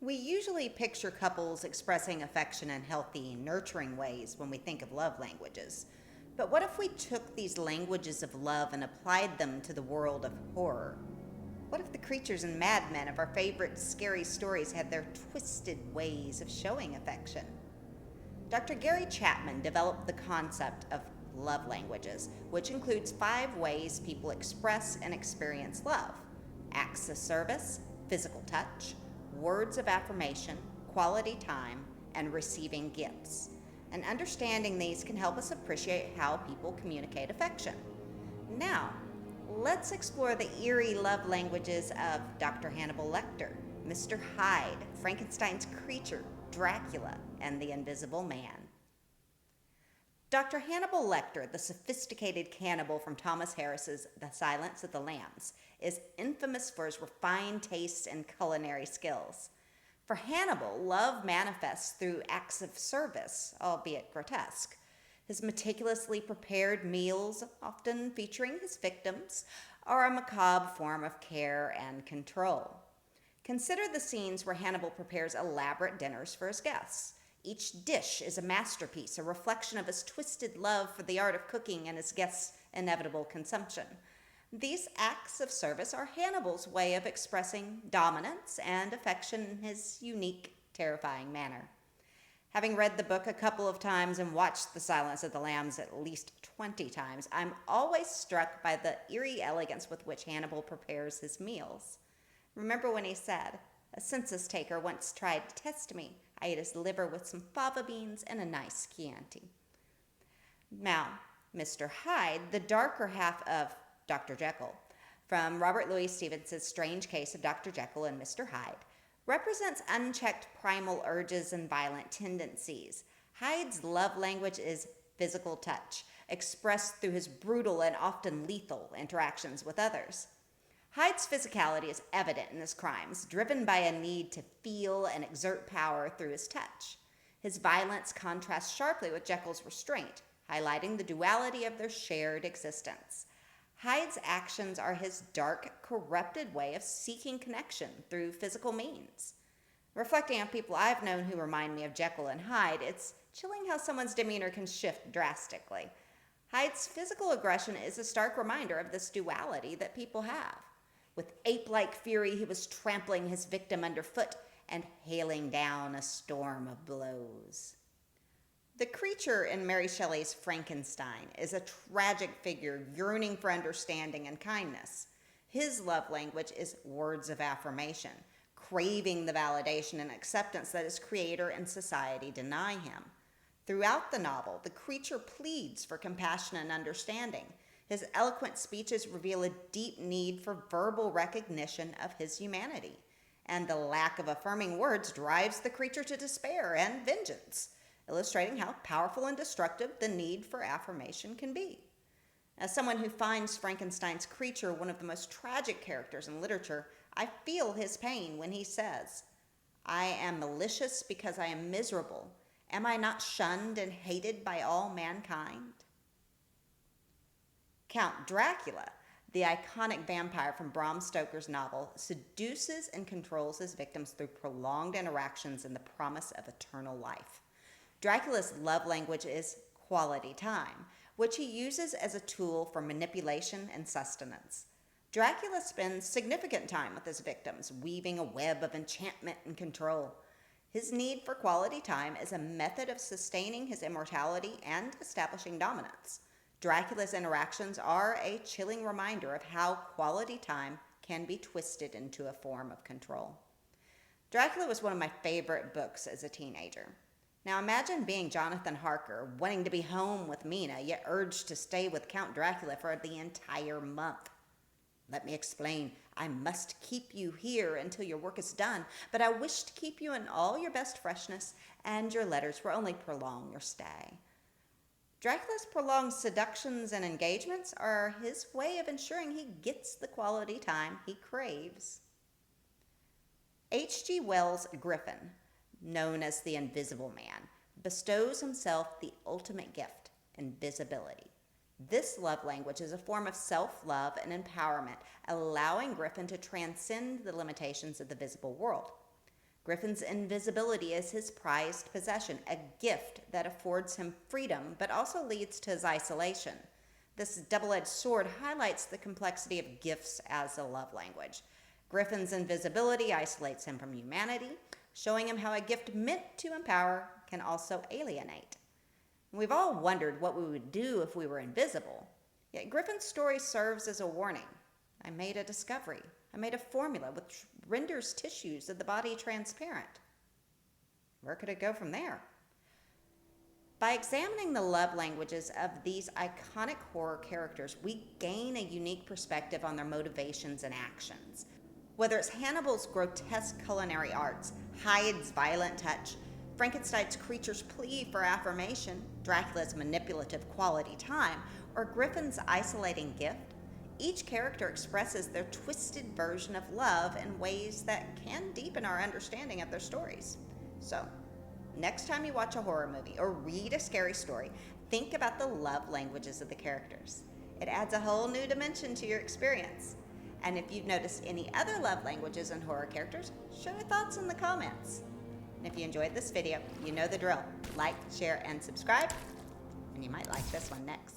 We usually picture couples expressing affection in healthy, nurturing ways when we think of love languages. But what if we took these languages of love and applied them to the world of horror? What if the creatures and madmen of our favorite scary stories had their twisted ways of showing affection? Dr. Gary Chapman developed the concept of love languages, which includes 5 ways people express and experience love: acts of service, physical touch, words of affirmation, quality time, and receiving gifts. And understanding these can help us appreciate how people communicate affection. Now, let's explore the eerie love languages of Dr. Hannibal Lecter, Mr. Hyde, Frankenstein's creature, Dracula, and the Invisible Man. Dr. Hannibal Lecter, the sophisticated cannibal from Thomas Harris's The Silence of the Lambs, is infamous for his refined taste and culinary skills. For Hannibal, love manifests through acts of service, albeit grotesque. His meticulously prepared meals, often featuring his victims, are a macabre form of care and control. Consider the scenes where Hannibal prepares elaborate dinners for his guests. Each dish is a masterpiece, a reflection of his twisted love for the art of cooking and his guests' inevitable consumption. These acts of service are Hannibal's way of expressing dominance and affection in his unique, terrifying manner. Having read the book a couple of times and watched The Silence of the Lambs at least 20 times, I'm always struck by the eerie elegance with which Hannibal prepares his meals. Remember when he said, "A census taker once tried to test me. I ate his liver with some fava beans and a nice Chianti." Now, Mr. Hyde, the darker half of Dr. Jekyll, from Robert Louis Stevenson's Strange Case of Dr. Jekyll and Mr. Hyde, represents unchecked primal urges and violent tendencies. Hyde's love language is physical touch, expressed through his brutal and often lethal interactions with others. Hyde's physicality is evident in his crimes, driven by a need to feel and exert power through his touch. His violence contrasts sharply with Jekyll's restraint, highlighting the duality of their shared existence. Hyde's actions are his dark, corrupted way of seeking connection through physical means. Reflecting on people I've known who remind me of Jekyll and Hyde, it's chilling how someone's demeanor can shift drastically. Hyde's physical aggression is a stark reminder of this duality that people have. With ape-like fury, he was trampling his victim underfoot and hailing down a storm of blows. The creature in Mary Shelley's Frankenstein is a tragic figure yearning for understanding and kindness. His love language is words of affirmation, craving the validation and acceptance that his creator and society deny him. Throughout the novel, the creature pleads for compassion and understanding. His eloquent speeches reveal a deep need for verbal recognition of his humanity, and the lack of affirming words drives the creature to despair and vengeance, illustrating how powerful and destructive the need for affirmation can be. As someone who finds Frankenstein's creature one of the most tragic characters in literature, I feel his pain when he says, "I am malicious because I am miserable. Am I not shunned and hated by all mankind?" Count Dracula, the iconic vampire from Bram Stoker's novel, seduces and controls his victims through prolonged interactions and the promise of eternal life. Dracula's love language is quality time, which he uses as a tool for manipulation and sustenance. Dracula spends significant time with his victims, weaving a web of enchantment and control. His need for quality time is a method of sustaining his immortality and establishing dominance. Dracula's interactions are a chilling reminder of how quality time can be twisted into a form of control. Dracula was one of my favorite books as a teenager. Now imagine being Jonathan Harker, wanting to be home with Mina, yet urged to stay with Count Dracula for the entire month. "Let me explain. I must keep you here until your work is done, but I wish to keep you in all your best freshness, and your letters will only prolong your stay." Dracula's prolonged seductions and engagements are his way of ensuring he gets the quality time he craves. H.G. Wells' Griffin, known as the Invisible Man, bestows himself the ultimate gift, invisibility. This love language is a form of self-love and empowerment, allowing Griffin to transcend the limitations of the visible world. Griffin's invisibility is his prized possession, a gift that affords him freedom but also leads to his isolation. This double-edged sword highlights the complexity of gifts as a love language. Griffin's invisibility isolates him from humanity, showing him how a gift meant to empower can also alienate. We've all wondered what we would do if we were invisible. Yet Griffin's story serves as a warning. I made a discovery. I made a formula which renders tissues of the body transparent. Where could it go from there? By examining the love languages of these iconic horror characters, we gain a unique perspective on their motivations and actions. Whether it's Hannibal's grotesque culinary arts, Hyde's violent touch, Frankenstein's creature's plea for affirmation, Dracula's manipulative quality time, or Griffin's isolating gift, each character expresses their twisted version of love in ways that can deepen our understanding of their stories. So, next time you watch a horror movie or read a scary story, think about the love languages of the characters. It adds a whole new dimension to your experience. And if you've noticed any other love languages in horror characters, share your thoughts in the comments. And if you enjoyed this video, you know the drill. Like, share, and subscribe. And you might like this one next.